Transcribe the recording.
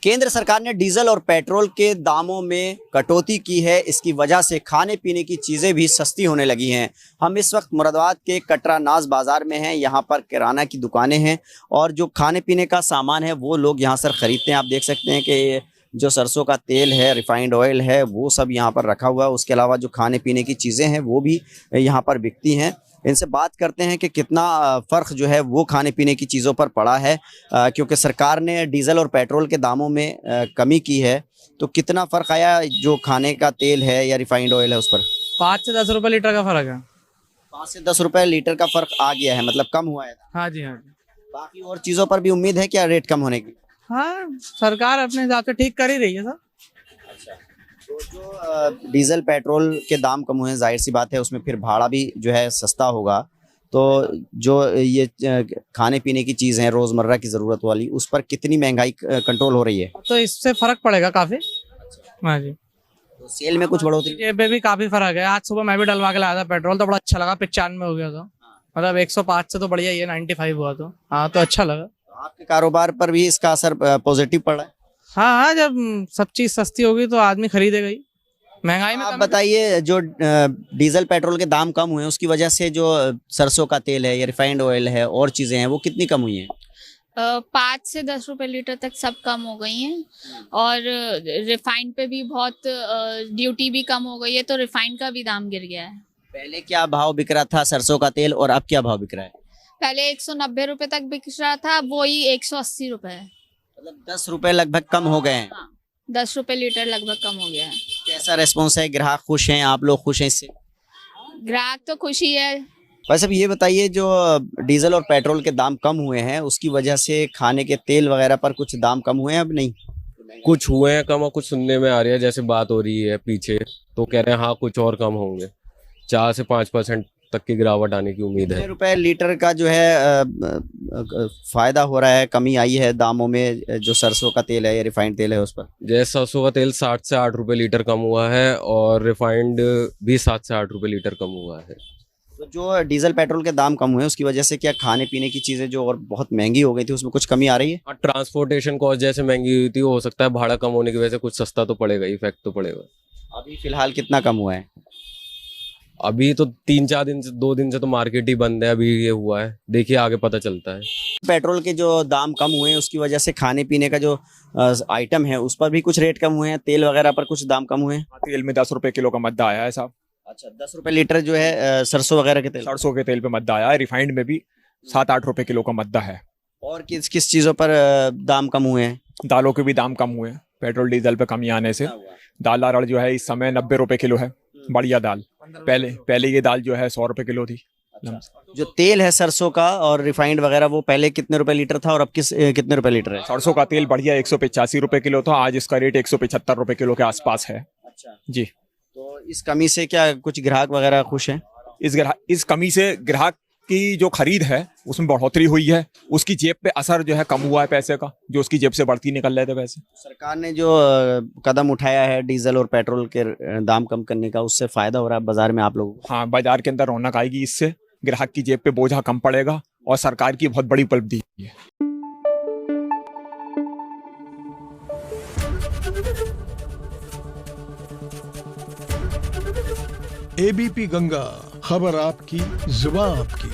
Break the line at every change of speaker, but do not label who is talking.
केंद्र सरकार ने डीजल और पेट्रोल के दामों में कटौती की है। इसकी वजह से खाने पीने की चीज़ें भी सस्ती होने लगी हैं। हम इस वक्त मुरादाबाद के कटरा नाज बाज़ार में हैं। यहाँ पर किराना की दुकानें हैं और जो खाने पीने का सामान है वो लोग यहाँ से ख़रीदते हैं। आप देख सकते हैं कि जो सरसों का तेल है, रिफाइंड ऑयल है, वो सब यहाँ पर रखा हुआ है। उसके अलावा जो खाने पीने की चीज़ें हैं वो भी यहाँ पर बिकती हैं। इनसे बात करते हैं कि कितना फ़र्क जो है वो खाने पीने की चीज़ों पर पड़ा है, क्योंकि सरकार ने डीज़ल और पेट्रोल के दामों में कमी की है। तो कितना फ़र्क आया जो खाने का तेल है या रिफाइंड ऑयल है उस पर?
5 से 10 रुपए लीटर का फर्क है।
5 से 10 रुपए लीटर का फ़र्क आ गया है, मतलब कम हुआ है।
हाँ जी, हाँ जी।
बाकी और चीज़ों पर भी उम्मीद है क्या रेट कम होने की?
हाँ, सरकार अपने हिसाब से ठीक कर ही रही है सर।
तो जो डीजल पेट्रोल के दाम कम हुए हैं, जाहिर सी बात है उसमें फिर भाड़ा भी जो है सस्ता होगा। तो जो ये खाने पीने की चीज़ हैं रोज़मर्रा की ज़रूरत वाली, उस पर कितनी महंगाई कंट्रोल हो रही है?
तो इससे फर्क पड़ेगा काफी। हाँ जी।
तो सेल में कुछ बढ़ोतरी?
ये पे भी काफी फर्क है। आज सुबह मैं भी डलवा के लाया था पेट्रोल, तो बड़ा अच्छा लगा। 95 हो गया था, मतलब 105 से तो बढ़िया ही है। 95 हुआ तो हाँ, तो अच्छा लगा।
आपके कारोबार पर भी इसका असर पॉजिटिव पड़ा है?
हाँ हाँ, जब सब चीज सस्ती होगी तो आदमी खरीदेगा ही। महंगाई में
आप बताइए, जो डीजल पेट्रोल के दाम कम हुए हैं उसकी वजह से जो सरसों का तेल है या रिफाइंड ऑयल है और चीज़ें हैं वो कितनी कम हुई हैं?
5 से 10 रुपए लीटर तक सब कम हो गई हैं। और रिफाइंड पे भी बहुत ड्यूटी भी कम हो गई है, तो रिफाइंड का भी दाम गिर गया है।
पहले क्या भाव बिक रहा था सरसों का तेल और अब क्या भाव बिक रहा है?
पहले 190 रुपए तक बिक रहा था, वो ही 180 रुपए है।
मतलब 10 रुपए लगभग कम हो गए हैं।
हाँ, 10 रुपए लीटर लगभग कम हो गया है।
कैसा रेस्पॉन्स है? ग्राहक खुश हैं? आप लोग खुश हैं इससे?
ग्राहक तो खुशी है।
वैसे अब ये बताइए, जो डीजल और पेट्रोल के दाम कम हुए हैं उसकी वजह से खाने के तेल वगैरह पर कुछ दाम कम हुए हैं? अब नहीं,
कुछ हुए हैं कम और कुछ सुनने में आ रही है, जैसे बात हो रही है पीछे तो कह रहे हैं हाँ कुछ और कम होंगे। 4 से 5% तक की गिरावट आने की उम्मीद है।
₹6 लीटर का जो है फायदा हो रहा है, कमी आई है दामों में जो सरसों का तेल है या रिफाइंड तेल है उस पर?
जैसे सरसों का तेल 60 से 8 रुपए लीटर कम हुआ है और रिफाइंड भी 7 से 8 रुपए लीटर कम हुआ है।
तो जो डीजल पेट्रोल के दाम कम हुए हैं उसकी वजह से क्या खाने पीने की चीज़ें जो और बहुत महंगी हो गई थी उसमें कुछ कमी आ रही है?
हाँ, ट्रांसपोर्टेशन कॉस्ट जैसे महंगी हुई थी, हो सकता है भाड़ा कम होने की वजह से कुछ सस्ता तो पड़ेगा, इफेक्ट तो पड़ेगा।
अभी फिलहाल कितना कम हुआ है?
अभी तो 3-4 दिन से 2 दिन से तो मार्केट ही बंद है, अभी ये हुआ है, देखिए आगे पता चलता है।
पेट्रोल के जो दाम कम हुए हैं उसकी वजह से खाने पीने का जो आइटम है उस पर भी कुछ रेट कम हुए हैं, तेल वगैरह पर कुछ दाम कम हुए हैं?
तेल में 10 रुपए किलो का मद्दा आया है साहब।
अच्छा, 10 रुपए लीटर जो है सरसों वगैरह के तेल?
सरसों के तेल पे मद्दा आया है। रिफाइंड में भी 7-8 रुपए किलो का मद्दा है।
और किस किस चीज़ों पर दाम कम हुए हैं?
दालों के भी दाम कम हुए हैं पेट्रोल डीजल पे कमी आने से। दाल अरहर जो है इस समय 90 रुपए किलो है, बढ़िया दाल। पहले ये दाल जो है 100 रुपए किलो थी।
जो तेल है सरसों का और रिफाइंड वगैरह वो पहले कितने रुपए लीटर था और अब कितने रुपए लीटर है?
सरसों का तेल बढ़िया 185 रुपए किलो था, आज इसका रेट 175 रुपए किलो के आसपास है।
अच्छा
जी।
तो इस कमी से क्या कुछ ग्राहक वगैरह खुश हैं?
इस कमी से ग्राहक की जो खरीद है उसमें बढ़ोतरी हुई है। उसकी जेब पे असर जो है कम हुआ है पैसे का, जो उसकी जेब से बढ़ती निकल रहे थे पैसे।
सरकार ने जो कदम उठाया है डीजल और पेट्रोल के दाम कम करने का, उससे फायदा हो रहा है बाजार में आप लोगों को?
हाँ, बाजार के अंदर रौनक आएगी, इससे ग्राहक की जेब पे बोझा कम पड़ेगा और सरकार की बहुत बड़ी उपलब्धि है।
एबीपी गंगा, खबर आपकी, जुबान आपकी।